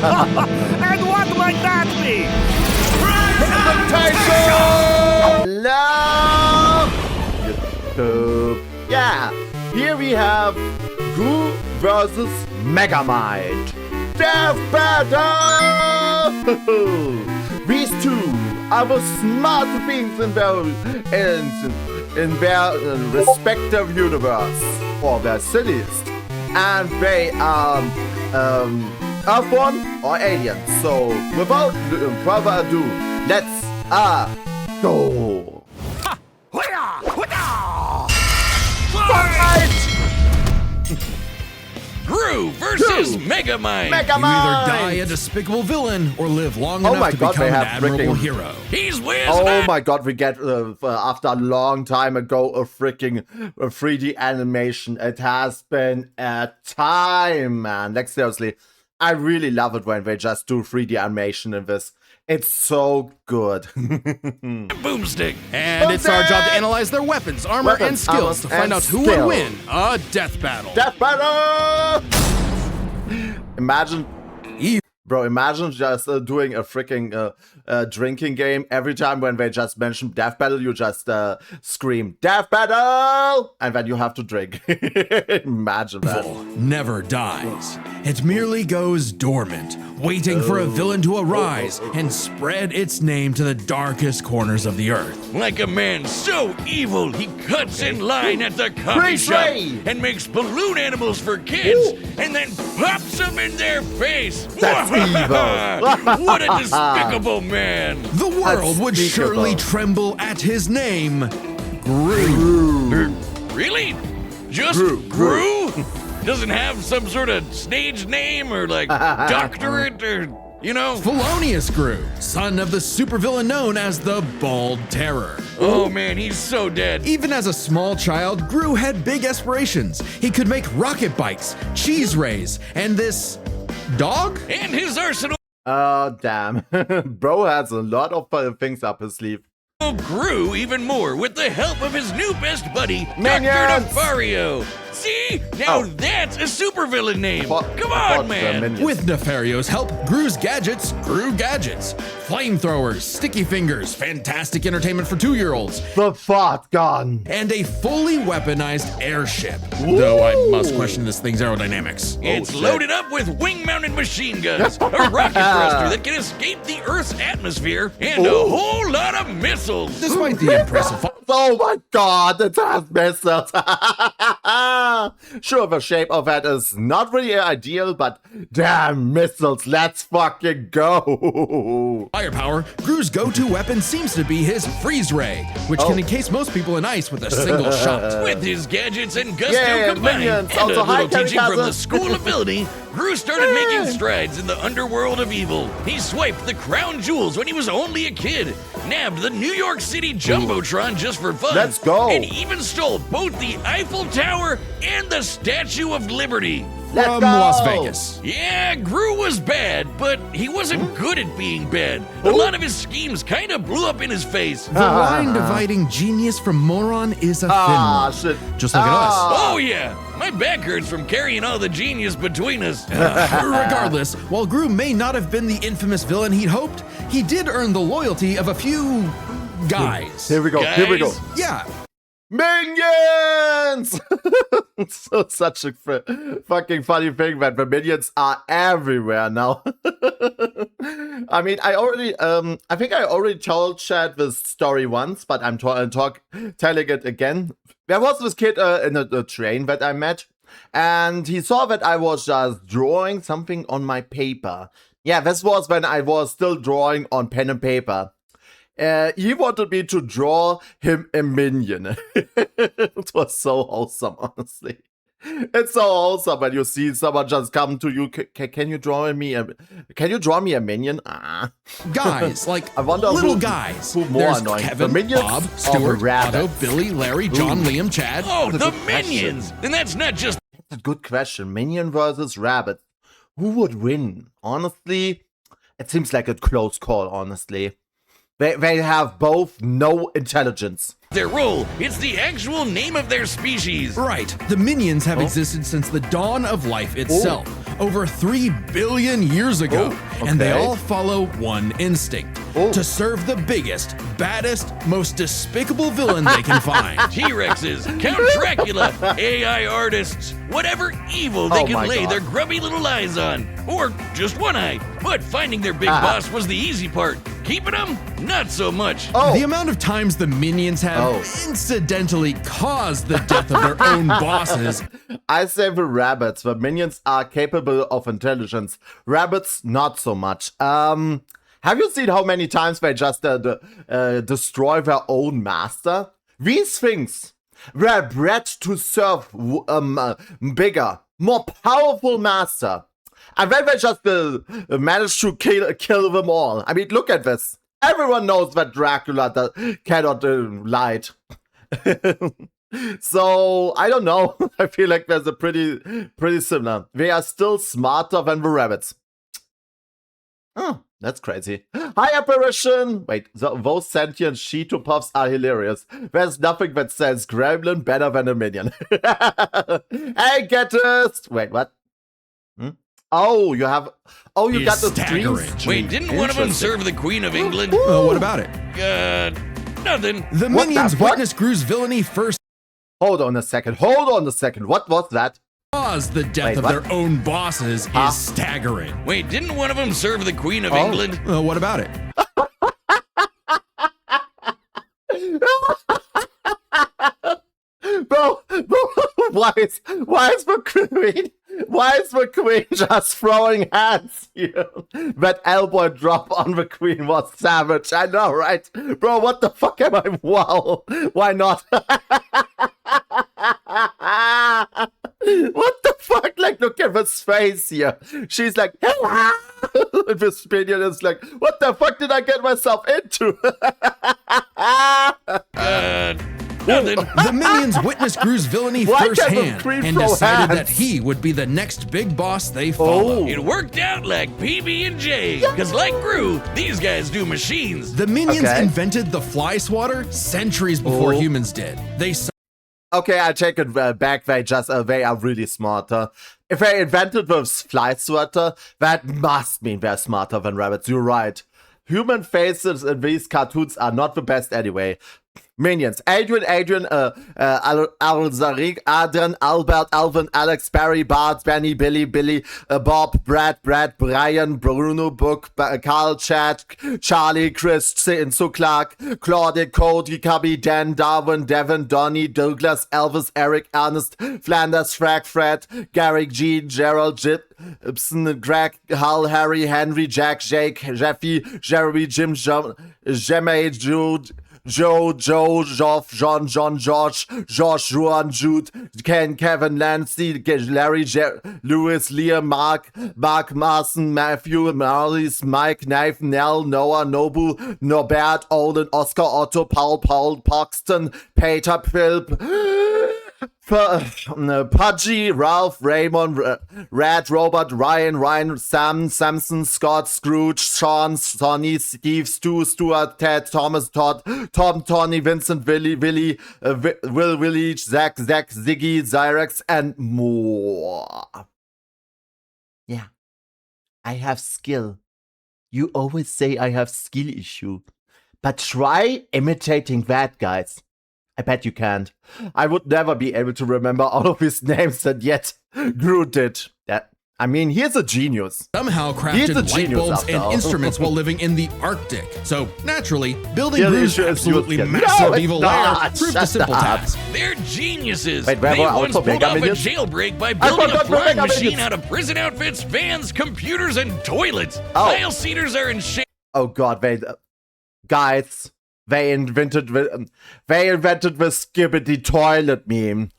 And what might that be? Hello, YouTube. Yeah, here we have Gru versus Megamind. Death battle! These two are the smartest beings in their respective universe, or their silliest, and they are Earthborn or aliens. So without further ado, let's go. Fight! Gru versus Megamind. You either die a despicable villain or live long enough to become an admirable hero. He's whizzing. Oh my god, we get, after a long time ago, a freaking 3D animation. It has been a time, man. Like, seriously, I really love it when they just do 3D animation in this. It's so good. Boomstick. And it's our job to analyze their weapons, armor, and skills to find out who would win a death battle. Death battle! Imagine... Bro, imagine just doing a freaking drinking game. Every time when they just mention death battle, you just scream, death battle! And then you have to drink. Imagine that. Never dies. It merely goes dormant, waiting for a villain to arise and spread its name to the darkest corners of the earth. Like a man so evil, he cuts in line at the coffee shop and makes balloon animals for kids and then pops them in their face. That's evil. What a despicable man. The world would surely tremble at his name, Gru. Really? Just Gru? Doesn't have some sort of stage name or like doctorate or, you know? Felonious Gru, son of the supervillain known as the Bald Terror. Oh man, he's so dead. Even as a small child, Gru had big aspirations. He could make rocket bikes, cheese rays, and this dog? And his arsenal. Oh, damn. Bro has a lot of things up his sleeve. Grew even more with the help of his new best buddy, Minions! Dr. Nefario. See? Now that's a supervillain name. Come on, man. With Nefario's help, Gru's gadgets grew gadgets. Flamethrowers, sticky fingers, fantastic entertainment for 2-year-olds. The fart gun. And a fully weaponized airship. Though I must question this thing's aerodynamics. It's loaded up with wing-mounted machine guns, a rocket thruster that can escape the Earth's atmosphere, and a whole lot of missiles. Despite the impressive... Oh my god, it has missiles. Sure, the shape of that is not really ideal, but damn missiles, let's fucking go. Firepower, Gru's go-to weapon seems to be his freeze ray, which can encase most people in ice with a single shot. With his gadgets and gusto combined, and a little teaching from the School of Ability, Gru started making strides in the underworld of evil. He swiped the crown jewels when he was only a kid, nabbed the New York City Jumbotron just for fun. Let's go. And even stole both the Eiffel Tower and the Statue of Liberty. From Las Vegas. Yeah, Gru was bad, but he wasn't good at being bad. A lot of his schemes kind of blew up in his face. The line dividing genius from moron is a thin one. Shit. Just look at us. Oh yeah, my back hurts from carrying all the genius between us. Regardless, while Gru may not have been the infamous villain he'd hoped, he did earn the loyalty of a few guys. Here we go, Guys? here we go. Yeah. Minions! So such a fucking funny thing that the minions are everywhere now. I mean, I think I already told Chad this story once, but I'm telling it again. There was this kid in a train that I met, and he saw that I was just drawing something on my paper. Yeah, this was when I was still drawing on pen and paper. He wanted me to draw him a minion. It was so awesome, honestly. It's so awesome when you see someone just come to you. Can you draw me a minion? Guys, like I wonder little guys. Who more There's annoying, Kevin, the minions Bob, or the Stuart, Otto, rabbits? Billy, Larry, John, Liam, Chad. Oh, the good minions! And that's not just... That's a good question. Minion versus rabbit. Who would win? Honestly, it seems like a close call, honestly. They have both no intelligence. their role. It's the actual name of their species. Right. The minions have existed since the dawn of life itself. over 3 billion years ago, and they all follow one instinct: to serve the biggest, baddest, most despicable villain they can find. T-Rexes, Count Dracula, AI artists, whatever evil they can lay their grubby little eyes on. Or just one eye. But finding their big boss was the easy part. Keeping them, not so much. The amount of times the minions have incidentally caused the death of their own bosses. I say the rabbits. The minions are capable of intelligence. Rabbits, not so much. Have you seen how many times they just destroy their own master? These things were bred to serve bigger, more powerful master. And then they just managed to kill them all. I mean, look at this. Everyone knows that Dracula cannot lie. So, I don't know. I feel like there's a pretty similar. They are still smarter than the rabbits. Oh, that's crazy. Hi, apparition! Wait, those sentient Cheeto Puffs are hilarious. There's nothing that says gremlin better than a minion. Hey, getters! Wait, what? Oh, you have... Oh, you got the streams. Wait, didn't one of them serve the Queen of England? What about it? Nothing. The minions witness Gru's villainy first. Hold on a second. What was that? Cause the death of their own bosses is staggering. Wait, didn't one of them serve the Queen of England? What about it? Bro, why is the queen just throwing hands here? That elbow drop on the queen was savage. I know, right? Bro, what the fuck am I? Wow. Why not? What the fuck? Like, look at this face here. She's like, and this minion is like, what the fuck did I get myself into? Nothing. The minions witnessed Gru's villainy firsthand and decided that he would be the next big boss they follow. It worked out like PB&J, because like Gru, these guys do machines. The minions invented the fly swatter centuries before humans did. Okay, I take it back. They are really smarter. If they invented the fly swatter, that must mean they're smarter than rabbits. You're right. Human faces in these cartoons are not the best anyway. Minions: Adrian, Alzarik, Adrian, Albert, Alvin, Alex, Barry, Bart, Benny, Billy, Bob, Brad, Brian, Bruno, Book, Carl, Chad, Charlie, Chris, Sinsu, Clark, Claudia, Cody, Cubby, Dan, Darwin, Devin, Donnie, Douglas, Elvis, Eric, Ernest, Flanders, Fred, Gary, Gene, Gerald, Jip, Ibsen, Greg, Hal, Harry, Henry, Jack, Jake, Jeffy, Jeremy, Jim, Jemay, Jude, Joe, Geoff, John, Josh, Juan, Jude, Ken, Kevin, Nancy, Larry, Lewis, Liam, Mark, Marson, Matthew, Marlies, Mike, Nathan, Nell, Noah, Nobu, Norbert, Olin, Oscar, Otto, Paul, Paxton, Peter, Philip, Pudgy, Ralph, Raymond, Red, Robert, Ryan, Sam, Samson, Scott, Scrooge, Sean, Sonny, Steve, Stuart, Ted, Thomas, Todd, Tom, Tony, Vincent, Willie, Willie, Zach, Ziggy, Zyrex, and more. Yeah, I have skill. You always say I have skill issue, but try imitating that, guys. I bet you can't. I would never be able to remember all of his names, and yet Gru did. I mean, he's a genius. Somehow crafted light bulbs and instruments while living in the Arctic. So, naturally, building Gru's absolutely massive evil lair proved a simple task. They're geniuses. Wait, they once pulled off a jailbreak by building a flying machine out of prison outfits, vans, computers, and toilets. File seaters are in shape. Oh god, wait. Guys, they invented the skibbity toilet meme.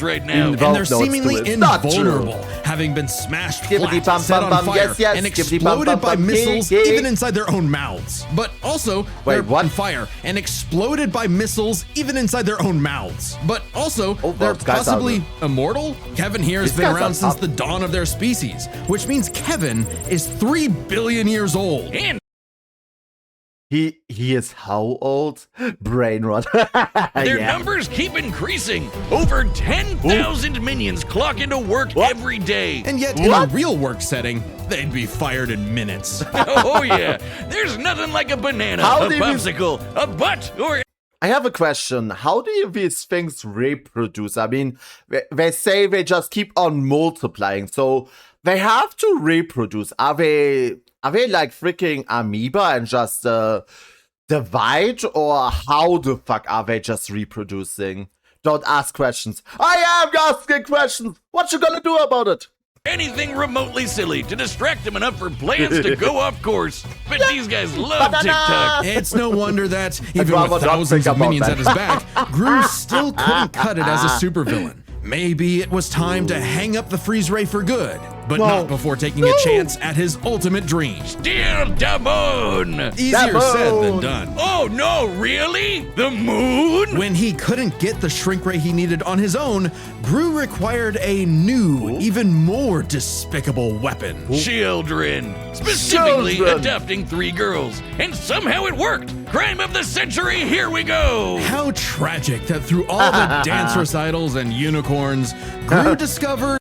Right now. And they're seemingly invulnerable, having been smashed flat, set on fire, and exploded by missiles even inside their own mouths. But also, they're on fire and exploded by missiles even inside their own mouths. But also, they're possibly immortal? Kevin here has been around since the dawn of their species, which means Kevin is 3 billion years old. And He is how old? Brain rot. Their numbers keep increasing. Over 10,000 minions clock into work every day. And yet, in a real work setting, they'd be fired in minutes. Oh yeah, there's nothing like a banana, a popsicle, a butt, or... I have a question. How do these things reproduce? I mean, they say they just keep on multiplying, so they have to reproduce. Are they like freaking amoeba and just divide, or how the fuck are they just reproducing? Don't ask questions. I am asking questions. What you gonna do about it? Anything remotely silly to distract them enough for plans to go off course. But these guys love TikTok. It's no wonder that, even with thousands of minions at his back, Gru still couldn't cut it as a supervillain. Maybe it was time to hang up the freeze ray for good, but not before taking a chance at his ultimate dream. Steal the moon! Easier said than done. Oh no, really? The moon? When he couldn't get the shrink ray he needed on his own, Gru required a new, even more despicable weapon. Children. Specifically adopting 3 girls. And somehow it worked! Crime of the century, here we go! How tragic that through all the dance recitals and unicorns, Gru discovered...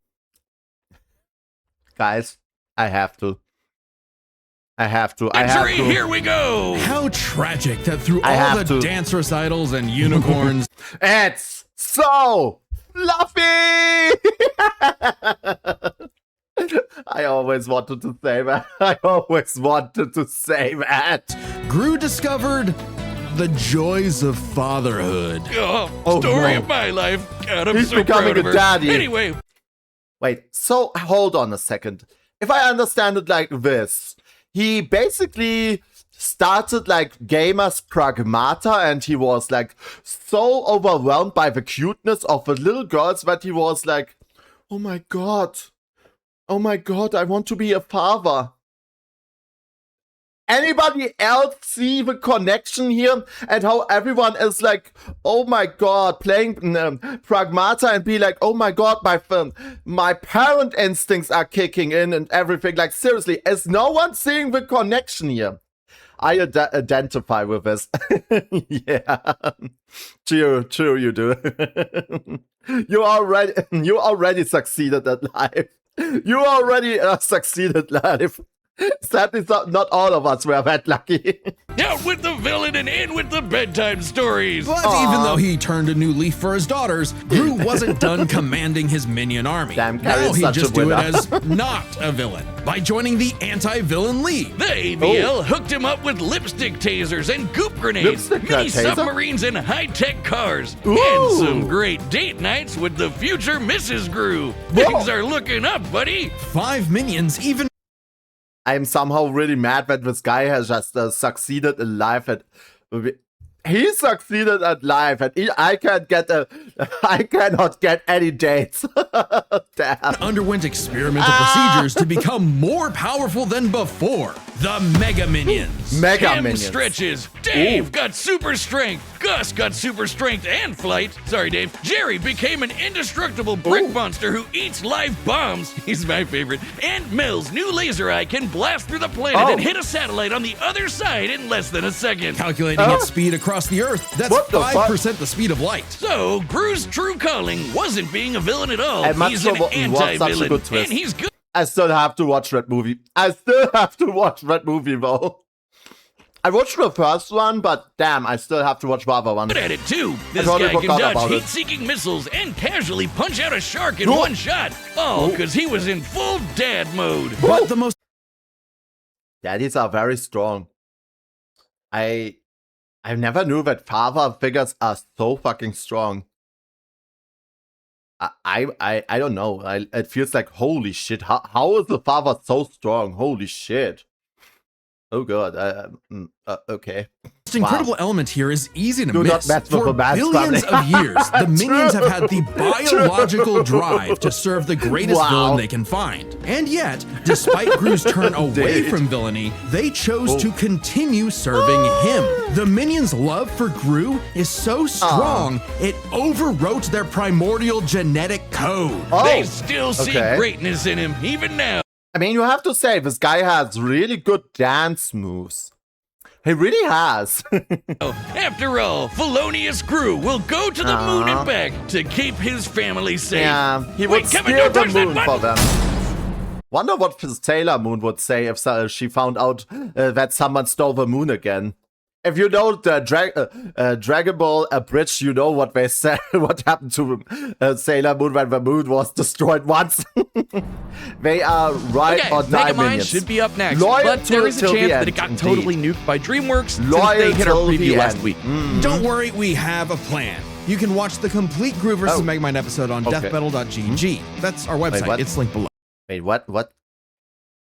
Guys, I have to. Here we go! How tragic that through all the dance recitals and unicorns... It's so fluffy! I always wanted to say that. Gru discovered the joys of fatherhood. Story of my life. God, I'm He's so becoming proud of a her. daddy. Anyway. Wait, so hold on a second. If I understand it like this, he basically started like Gamer's Pragmata, and he was like so overwhelmed by the cuteness of the little girls that he was like, oh my god, I want to be a father. Anybody else see the connection here and how everyone is like, oh my god, playing Pragmata and be like, oh my god, my parent instincts are kicking in and everything. Like seriously, is no one seeing the connection here? I identify with this. Yeah, true, you do. You already succeeded at life. You already succeeded life. Sadly, not all of us were that lucky. Out with the villain and in with the bedtime stories. But even though he turned a new leaf for his daughters, Gru wasn't done commanding his minion army. Now he'd just do it as not a villain by joining the anti-villain league. The AVL hooked him up with lipstick tasers and goop grenades, mini submarines and high-tech cars, and some great date nights with the future Mrs. Gru. Things are looking up, buddy. 5 minions even... I'm somehow really mad that this guy has just succeeded in life. He succeeded at life, and I cannot get any dates. Damn. Underwent experimental procedures to become more powerful than before. The Mega Minions. Stretches. Dave got super strength. Gus got super strength and flight. Sorry, Dave. Jerry became an indestructible brick monster who eats live bombs. He's my favorite. And Mills' new laser eye can blast through the planet and hit a satellite on the other side in less than a second. Calculating its speed across the Earth, that's 5% the speed of light. So, Gru's true calling wasn't being a villain at all. He's an anti-villain, and he's good. I still have to watch that movie. Though. I watched the first one, but damn, I still have to watch the other one. Good at it too. This guy can dodge heat-seeking missiles and casually punch out a shark in one shot. All because he was in full dad mode. But the most... Daddies are very strong. I never knew that father figures are so fucking strong. I don't know. It feels like, holy shit. How is the father so strong? Holy shit. Oh god. Okay. The most incredible element here is easy to miss. For billions of years, the minions have had the biological drive to serve the greatest villain they can find. And yet, despite Gru's turn away from villainy, they chose to continue serving him. The minions' love for Gru is so strong, it overwrote their primordial genetic code. They still see greatness in him, even now. I mean, you have to say, this guy has really good dance moves. He really has. After all, felonious Gru will go to the moon and back to keep his family safe. Yeah, he would steal the moon for them. Wonder what Sailor Moon would say if she found out that someone stole the moon again. If you know the Dragon Ball Bridge, you know what they said, what happened to Sailor Moon when the moon was destroyed once. They are right or die Megamind minions. should be up next, Loyal but there is a chance that it got totally nuked by DreamWorks since they hit our preview last week. Don't worry, we have a plan. You can watch the complete Gru vs. Megamind episode on deathmetal.gg. That's our website. It's linked below. Wait, what?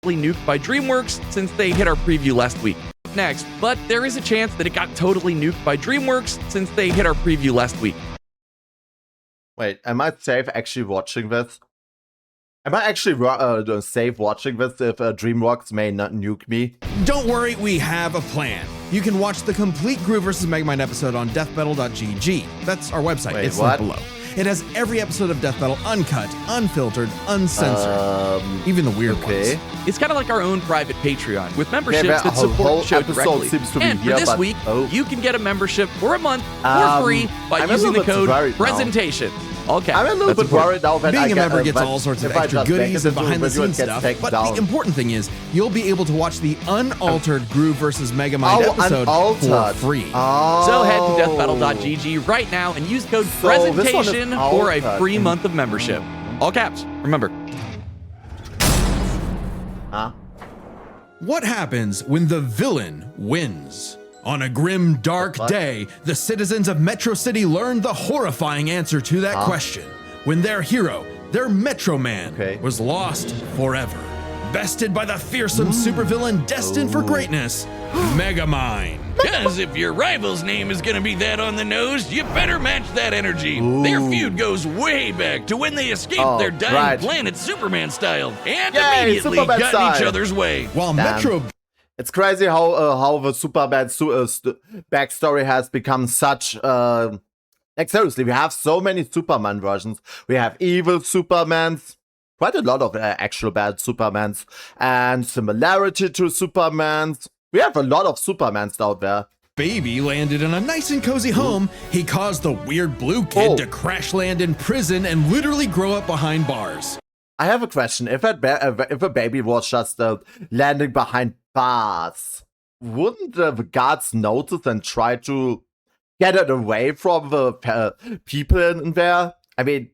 Nuked by DreamWorks since they hit our preview last week. Next, but there is a chance that it got totally nuked by DreamWorks since they hit our preview last week. Wait, am I safe actually watching this? Am I actually safe watching this if DreamWorks may not nuke me? Don't worry, we have a plan. You can watch the complete Gru vs. Megamind episode on deathmetal.gg. That's our website. Wait, it's what? linked below. It has every episode of Death Metal uncut, unfiltered, uncensored. Even the weird ones. It's kind of like our own private Patreon with memberships that support the show directly. And for this week, you can get a membership for a month for free by using the code PRESENTATION. Okay. I'm a little bit worried now that being a member gets all sorts of extra goodies and behind-the-scenes stuff, but the important thing is you'll be able to watch the unaltered Gru vs. Megamind episode for free. So head to deathmetal.gg right now and use code PRESENTATION for a free month of membership. All caps, remember. What happens when the villain wins? On a grim, dark day, the citizens of Metro City learned the horrifying answer to that question. When their hero, their Metro Man, was lost forever. Bested by the fearsome supervillain destined for greatness, Megamind. Because if your rival's name is gonna be that on the nose, you better match that energy. Their feud goes way back to when they escaped their dying planet Superman style and immediately got in each other's way. While Metro... It's crazy how the Superman backstory has become such... like seriously, we have so many Superman versions. We have evil Supermans, quite a lot of actual bad Supermans, and similarity to Supermans. We have a lot of Supermans out there. Baby landed in a nice and cozy home. He caused the weird blue kid to crash land in prison and literally grow up behind bars. I have a question. If a baby was just landing behind bars, wouldn't the guards notice and try to get it away from the people in there? I mean,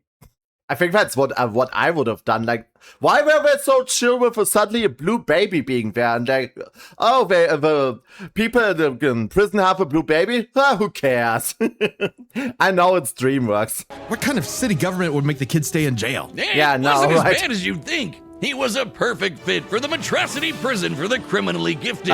I think that's what I would have done. Like, why were they so chill with suddenly a blue baby being there? And like, oh, the people in prison have a blue baby? Who cares? I know it's DreamWorks. What kind of city government would make the kid stay in jail? Yeah, no, wasn't as bad as you'd think. He was a perfect fit for the Metrocity prison for the criminally gifted.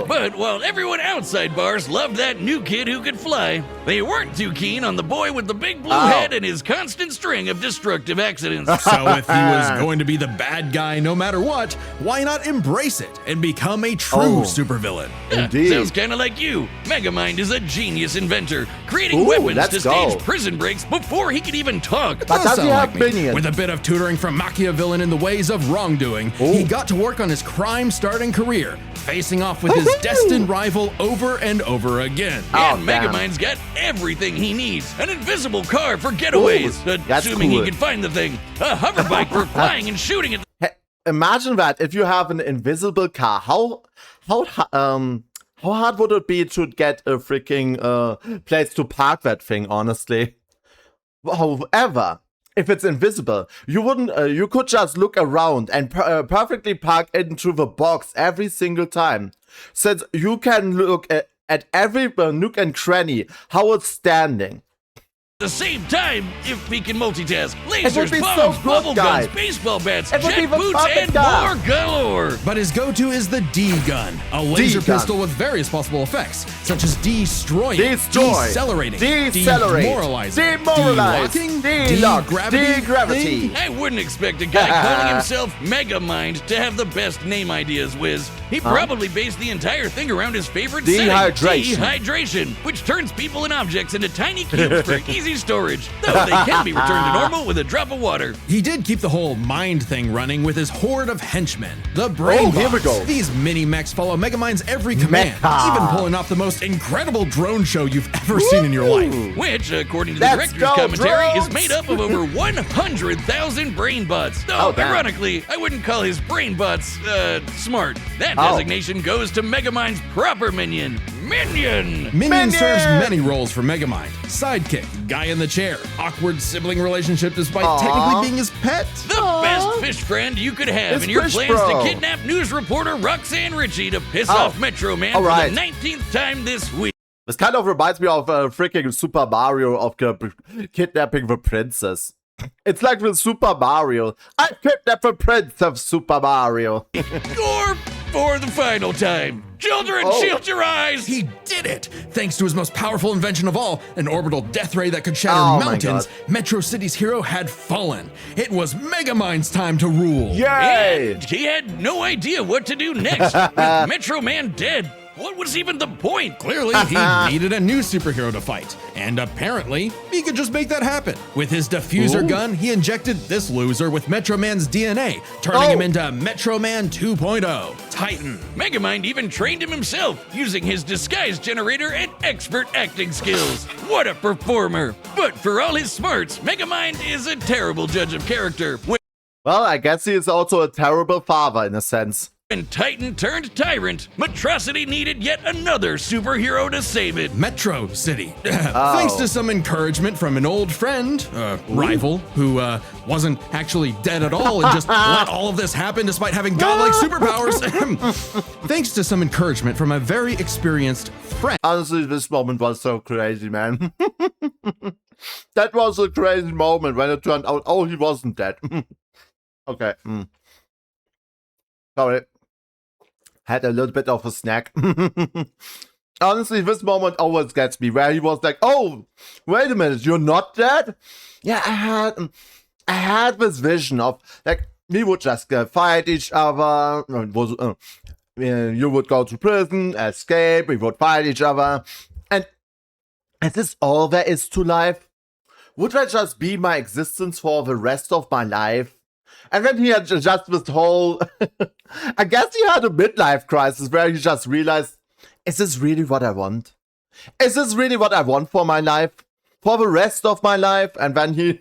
But while everyone outside bars loved that new kid who could fly, they weren't too keen on the boy with the big blue head and his constant string of destructive accidents. So if he was going to be the bad guy no matter what, why not embrace it and become a true supervillain? Indeed. Sounds kind of like you. Megamind is a genius inventor, creating weapons to stage prison breaks before he could even talk. But does he have minions? With a bit of tutoring from Machiavellian in the ways of wrongdoing, he got to work on his crime-starting career, facing off with his destined rival over and over again. And Megamind's got everything he needs. An invisible car for getaways, assuming he can find the thing. A hoverbike for flying and shooting at Imagine that if you have an invisible car, how hard would it be to get a freaking place to park that thing, honestly? However, if it's invisible, you could just look around and perfectly park into the box every single time. Since you can look at every nook and cranny, how it's standing. the same time if he can multitask. Lasers, bombs, so bubble guns, baseball bats, jet boots, and more galore. But his go-to is the D-gun, a laser pistol with various possible effects, such as destroying, decelerating, demoralizing, delocking, de-gravity. I wouldn't expect a guy calling himself Megamind to have the best name ideas, Wiz. He probably based the entire thing around his favorite setting, dehydration, which turns people and objects into tiny cubes for easy easy storage, though they can be returned to normal with a drop of water. He did keep the whole mind thing running with his horde of henchmen, the Brain here we go. These mini-mechs follow Megamind's every command, even pulling off the most incredible drone show you've ever seen in your life. Which, according to the director's commentary, is made up of over 100,000 brain bots. Though, ironically, I wouldn't call his brain bots, smart. That designation goes to Megamind's proper minion, Minion serves many roles for Megamind. Sidekick, guy in the chair, awkward sibling relationship despite technically being his pet. The best fish friend you could have in your plans to kidnap news reporter Roxanne Ritchie to piss off Metro Man for the 19th time this week. This kind of reminds me of freaking Super Mario of kidnapping the princess. It's like with Super Mario. I kidnapped the prince of Super Mario. Or for the final time. Children, shield your eyes! He did it! Thanks to his most powerful invention of all, an orbital death ray that could shatter mountains, Metro City's hero had fallen. It was Megamind's time to rule. Yay! And he had no idea what to do next. With Metro Man dead, what was even the point? Clearly, he needed a new superhero to fight. And apparently, he could just make that happen. With his diffuser gun, he injected this loser with Metro Man's DNA, turning him into Metro Man 2.0, Titan. Megamind even trained him himself, using his disguise generator and expert acting skills. What a performer! But for all his smarts, Megamind is a terrible judge of character. Well, I guess he is also a terrible father in a sense. When Titan turned tyrant, Metrocity needed yet another superhero to save it. Metro City. Thanks to some encouragement from an old friend, rival, who wasn't actually dead at all and just let all of this happen despite having godlike superpowers. Thanks to some encouragement from a very experienced friend. Honestly, this moment was so crazy, man. That was a crazy moment when it turned out, oh, he wasn't dead. Okay. Sorry. Had a little bit of a snack. Honestly, this moment always gets me, where he was like, oh, wait a minute, you're not dead? Yeah, I had this vision of, like, we would just fight each other, you would go to prison, escape, we would fight each other, and is this all there is to life? Would that just be my existence for the rest of my life? And then he had just this whole, I guess he had a midlife crisis where he just realized, is this really what I want? Is this really what I want for my life? For the rest of my life? And then he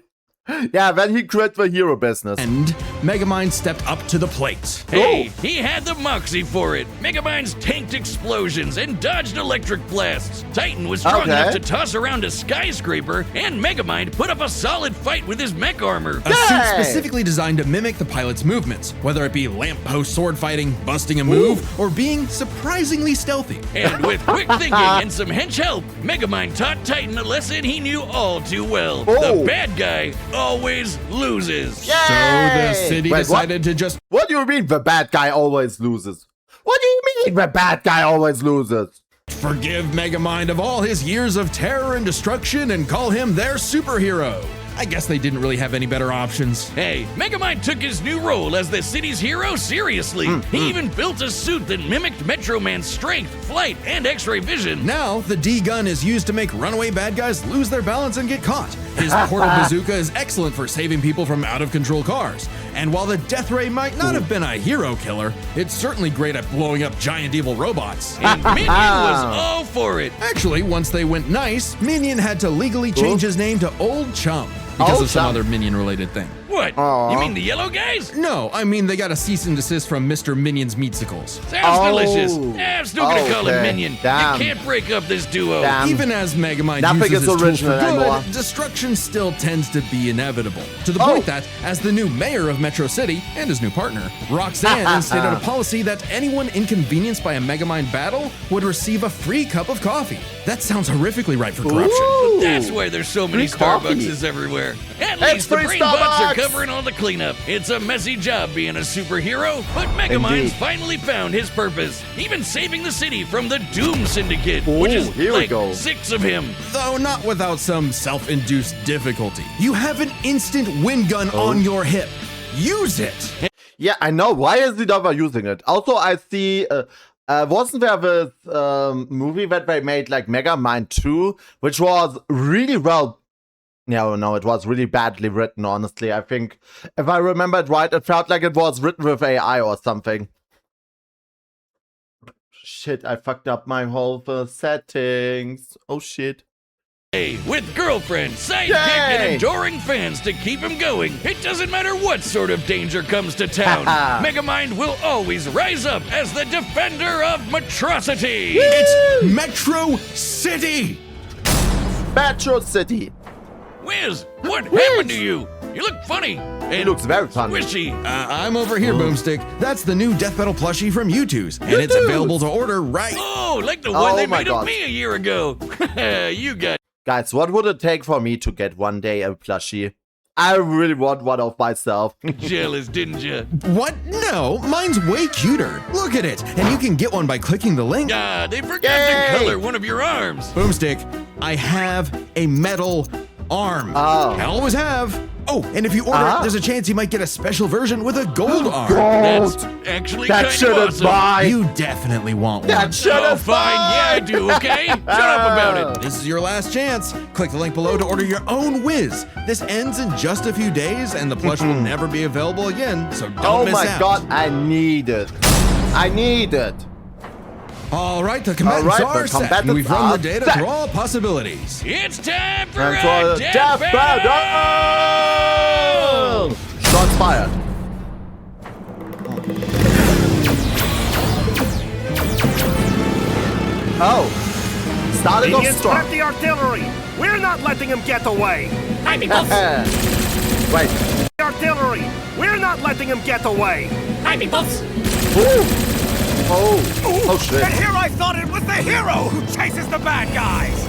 quit the hero business. And Megamind stepped up to the plate. Hey, he had the moxie for it. Megamind's tanked explosions and dodged electric blasts. Titan was strong enough to toss around a skyscraper, and Megamind put up a solid fight with his mech armor. A suit specifically designed to mimic the pilot's movements, whether it be lamppost sword fighting, busting a move, or being surprisingly stealthy. And with quick thinking and some hench help, Megamind taught Titan a lesson he knew all too well. The bad guy always loses. Yay! So the city decided to just... What do you mean the bad guy always loses? What do you mean the bad guy always loses? forgive Megamind of all his years of terror and destruction and call him their superhero. I guess they didn't really have any better options. Hey, Megamind took his new role as the city's hero seriously. He even built a suit that mimicked Metro Man's strength, flight, and X-ray vision. Now, the D-gun is used to make runaway bad guys lose their balance and get caught. His portal bazooka is excellent for saving people from out-of-control cars. And while the Death Ray might not have been a hero killer, it's certainly great at blowing up giant evil robots. And Minion was all for it. Actually, once they went nice, Minion had to legally change his name to Old Chum because of some other Minion-related thing. What? You mean the yellow guys? No, I mean they got a cease and desist from Mr. Minion's Meatsicles. Sounds delicious. I'm still gonna call him Minion. Damn. You can't break up this duo. Damn. Even as Megamind Nothing uses is his tools for original anymore. good, destruction still tends to be inevitable. To the point that, as the new mayor of Metro City and his new partner, Roxanne instated a policy that anyone inconvenienced by a Megamind battle would receive a free cup of coffee. That sounds horrifically right for corruption. That's why there's so many Free coffee. Starbucks everywhere. At least the free brain bots are Starbucks. covering all the cleanup. It's a messy job being a superhero, but Megamind's finally found his purpose, even saving the city from the Doom Syndicate, which is here we like go. 6 of him. Though not without some self-induced difficulty. You have an instant wind gun on your hip. Use it! Yeah, I know. Why is he never using it? Also, I see, wasn't there this movie that they made, like Megamind 2, which was really well No, it was really badly written, honestly. I think, if I remember it right, it felt like it was written with AI or something. Shit, I fucked up my whole settings. Oh, shit. With girlfriend, sidekick, and adoring fans to keep him going, it doesn't matter what sort of danger comes to town. Megamind will always rise up as the defender of Metrocity. It's Metro City. Metro City. Wiz, what happened to you? You look funny. He looks very funny. Squishy. I'm over here, Boomstick. That's the new Death Metal plushie from U2's, and it's available to order right. Oh, like the one they made of me a year ago. You got. Guys, what would it take for me to get one day a plushie? I really want one of myself. Jealous, didn't you? What? No, mine's way cuter. Look at it, and you can get one by clicking the link. They forgot to color one of your arms. Boomstick, I have a metal arm. Oh. I always have. Oh, and if you order it, there's a chance you might get a special version with a gold arm. That's actually kind of awesome. Buy. You definitely want one. That should've fine. Yeah, I do, okay? Shut up about it. This is your last chance. Click the link below to order your own Wiz. This ends in just a few days, and the plush will never be available again, so don't miss out. Oh my god, I need it. I need it. All right, the combatants are set, and we've run the data through all possibilities. It's time for a death battle! Shots fired. Oh. Starting off strong. Prep the artillery. We're not letting him get away. Hi, people. Wait. Artillery. We're not letting him get away. Hi, people. Oh shit. And here I thought it was the hero who chases the bad guys.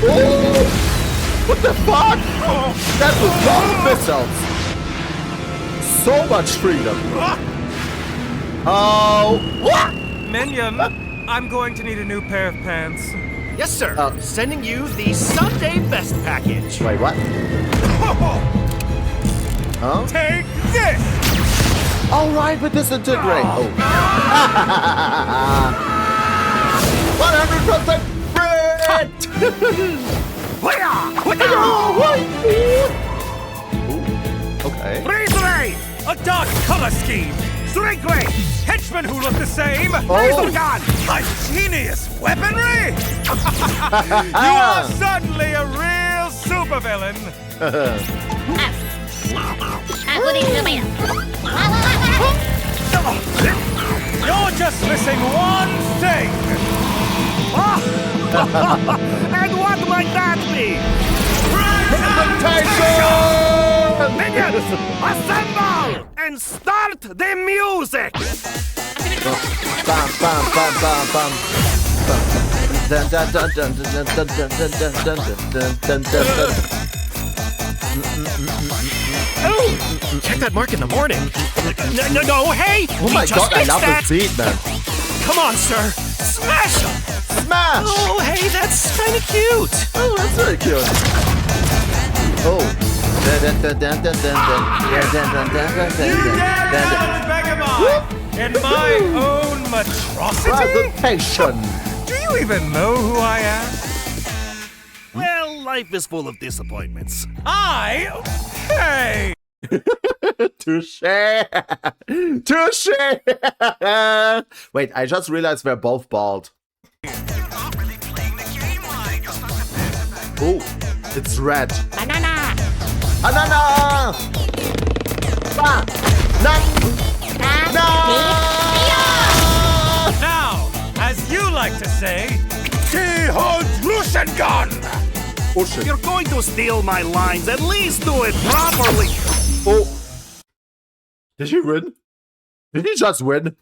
Oh, what the fuck? That was long missiles. So much freedom. Oh. What? Minion, I'm going to need a new pair of pants. Yes, sir. Sending you the Sunday Best package. Wait, what? Huh? Take this. All right, but disintegrate. Oh. 100% crit! Okay. Freeze ray! A dark color scheme. Straight gray. Henchmen who look the same. Laser gun. Ingenious weaponry. You are suddenly a real supervillain. You're just missing one thing! And what might that be? Presentation! Minions, assemble! And start the music! Bam, bam, bam, bam, bam. Dun, dun, dun, dun, dun, dun, dun, dun, dun, dun, dun, dun, dun. Oh! Check that mark in the morning. No, hey! Oh my god, I love the seat, man. Come on, sir. Smash him! Smash! Oh, hey, that's kind of cute. Oh, that's very cute. Oh. You dare challenge Megamind in my own Metrocity? Presentation. Do you even know who I am? Well, life is full of disappointments. Hey! Touche! Touche! Wait, I just realized we're both bald. Oh, it's red. Banana! Banana! Now, as you like to say, dehydration gun! Oh shit. You're going to steal my lines. At least do it properly. Oh. Did he win? Did he just win?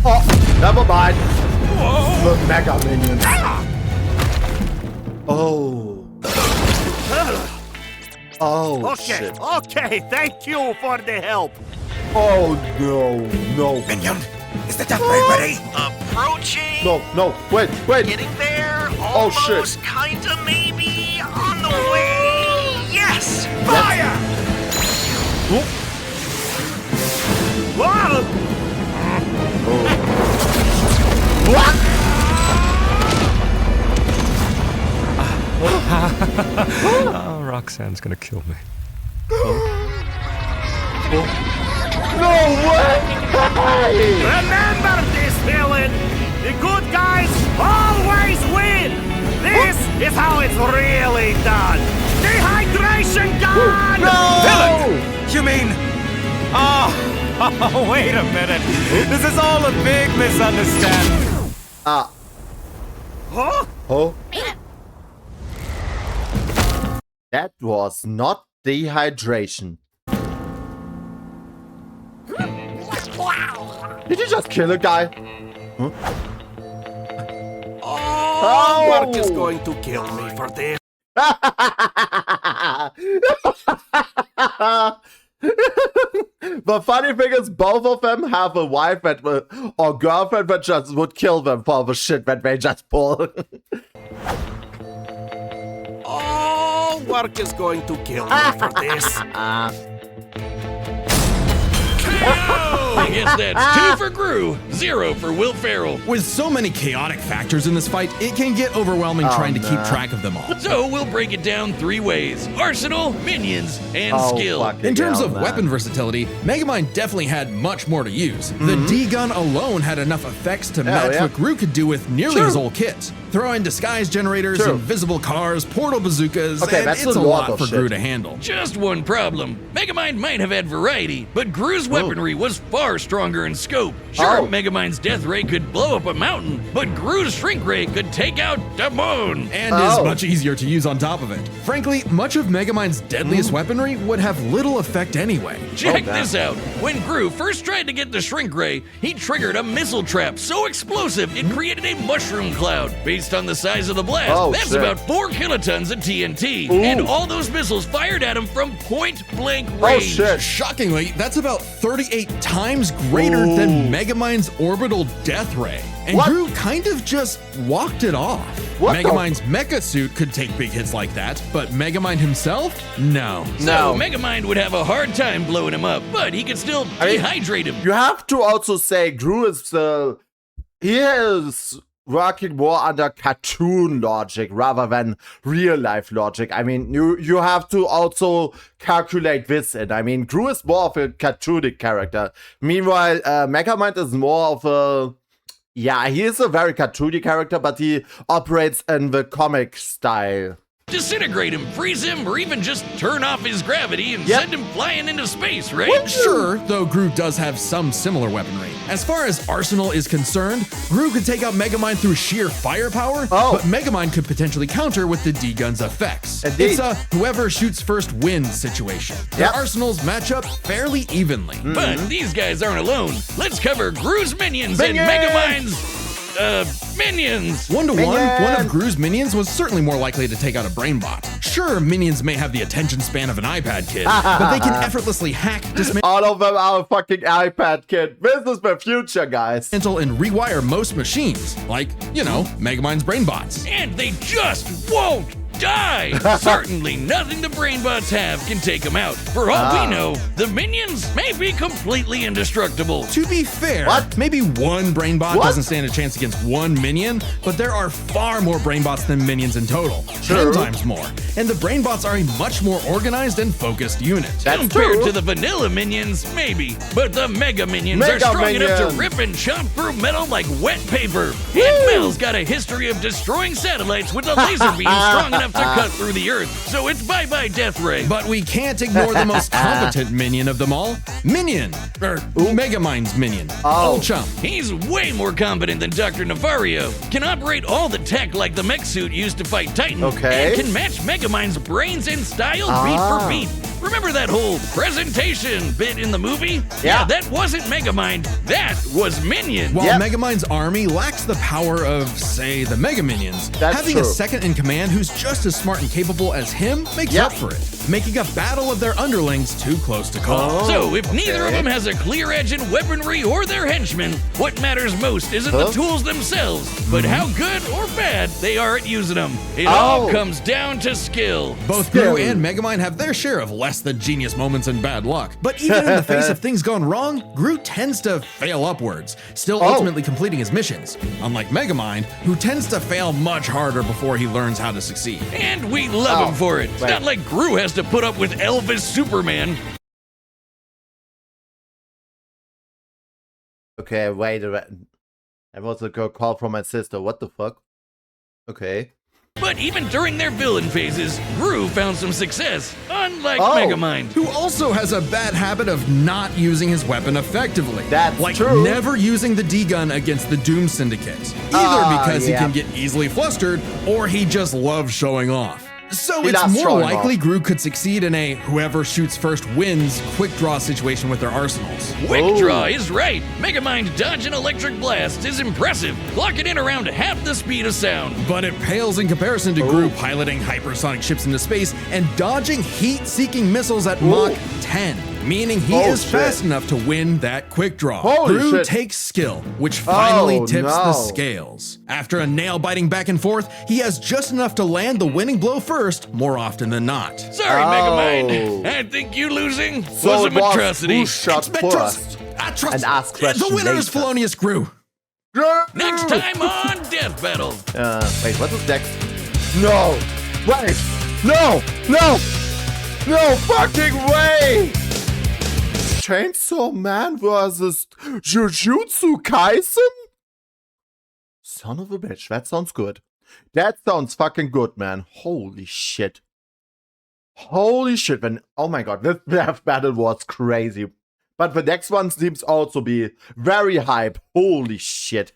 Oh, never mind. Whoa. The Mega Minions. Oh. Oh, Okay, shit. okay. Thank you for the help. Oh, no. Minion, is the death ray ready? Approaching. No. Wait. Getting there. Oh, shit. Almost, kinda, maybe. On the way. Yes. Fire! Oh. Whoa! What? Oh, Roxanne's gonna kill me. No way! Remember this, villain! The good guys always win! This is how it's really done! Dehydration gun! No! Villain! You mean... Oh, wait a minute. This is all a big misunderstanding. Huh? Oh. That was not dehydration. Did you just kill a guy? Huh? Oh, Mark is going to kill me for this. The funny thing is, both of them have a wife that or girlfriend that just would kill them for the shit that they just pull. Oh, Mark is going to kill me for this. I guess that's 2 for Gru, 0 for Will Ferrell. With so many chaotic factors in this fight, it can get overwhelming trying to keep track of them all. So we'll break it down 3 ways: arsenal, minions, and skill. In terms of weapon versatility, Megamind definitely had much more to use. The D-gun alone had enough effects to match what Gru could do with nearly his whole kit. Throw in disguise generators, invisible cars, portal bazookas, and it's a lot for Gru to handle. Just one problem. Megamind might have had variety, but Gru's weaponry was far stronger in scope. Sure, Megamind's death ray could blow up a mountain, but Gru's shrink ray could take out the moon. And is much easier to use on top of it. Frankly, much of Megamind's deadliest weaponry would have little effect anyway. Check this out. When Gru first tried to get the shrink ray, he triggered a missile trap so explosive it created a mushroom cloud. Based on the size of the blast, that's about 4 kilotons of TNT. And all those missiles fired at him from point-blank range. Shockingly, that's about 38 times greater than Megamind's orbital death ray. And Gru kind of just walked it off. Megamind's mecha suit could take big hits like that, but Megamind himself? No. So Megamind would have a hard time blowing him up, but he could still dehydrate him. You have to also say Gru is he is working more under cartoon logic rather than real life logic. I mean, you have to also calculate this in. I mean, Gru is more of a cartoonic character. Meanwhile, Megamind is more of a... Yeah, he is a very cartoony character, but he operates in the comic style. Disintegrate him, freeze him, or even just turn off his gravity and send him flying into space, right? Sure, though Gru does have some similar weaponry. As far as arsenal is concerned, Gru could take out Megamind through sheer firepower, but Megamind could potentially counter with the D-gun's effects. It's a whoever shoots first wins situation. Their arsenals match up fairly evenly. But these guys aren't alone. Let's cover Gru's minions and Megamind's... minions! 1-to-1, one of Gru's minions was certainly more likely to take out a brainbot. Sure, minions may have the attention span of an iPad kid, but they can effortlessly hack, dismantle, all of them are a fucking iPad kid. This is the future, guys. and rewire most machines, like, you know, Megamind's brainbots. And they just won't die! Certainly nothing the brainbots have can take them out. For all we know, the minions may be completely indestructible. To be fair, maybe one brainbot doesn't stand a chance against one minion, but there are far more brainbots than minions in total. 10 times more. And the brainbots are a much more organized and focused unit. Compared to the vanilla minions, maybe. But the Mega Minions are strong enough to rip and chop through metal like wet paper. And Mel's got a history of destroying satellites with a laser beam strong enough to cut through the earth, so it's bye-bye Death Ray. But we can't ignore the most competent minion of them all, Minion, or Megamind's minion, Chump. He's way more competent than Dr. Navario, can operate all the tech like the mech suit used to fight Titan, and can match Megamind's brains and style beat for beat. Remember that whole presentation bit in the movie? Yeah, that wasn't Megamind, that was Minion. While Megamind's army lacks the power of, say, the Mega Minions, having a second in command who's just as smart and capable as him makes up for it. making a battle of their underlings too close to call. So, if neither of them has a clear edge in weaponry or their henchmen, what matters most isn't the tools themselves, but how good or bad they are at using them. It all comes down to skill. Both Gru and Megamind have their share of less than genius moments and bad luck, but even in the face of things gone wrong, Gru tends to fail upwards, still ultimately completing his missions, unlike Megamind, who tends to fail much harder before he learns how to succeed. And we love him for it. It's not like Gru has to put up with Elvis Superman. Okay, wait a minute. That was a call from my sister. What the fuck? Okay. But even during their villain phases, Gru found some success, unlike Megamind, who also has a bad habit of not using his weapon effectively. That's like true. Never using the D-gun against the Doom Syndicate, either because he can get easily flustered or he just loves showing off. So it's more likely Gru could succeed in a whoever shoots first wins quick draw situation with their arsenals. Quick draw is right. Megamind dodging electric blasts is impressive, clocking in around half the speed of sound. But it pales in comparison to Gru piloting hypersonic ships into space and dodging heat-seeking missiles at Mach 10, meaning he is fast enough to win that quick draw. Gru takes skill, which finally tips the scales. After a nail-biting back and forth, he has just enough to land the winning blow first, more often than not. Sorry, Megamind. I think you losing was a atrocity. Who shot first? And ask questions. The winner is Felonious Gru. Next time on Death Battle. Wait, what is next? No! Wait! No! No! No fucking way! Chainsaw Man versus Jujutsu Kaisen? Son of a bitch, that sounds good. That sounds fucking good, man. Holy shit. Holy shit, man. Oh my god, this death battle was crazy. But the next one seems also be very hype. Holy shit.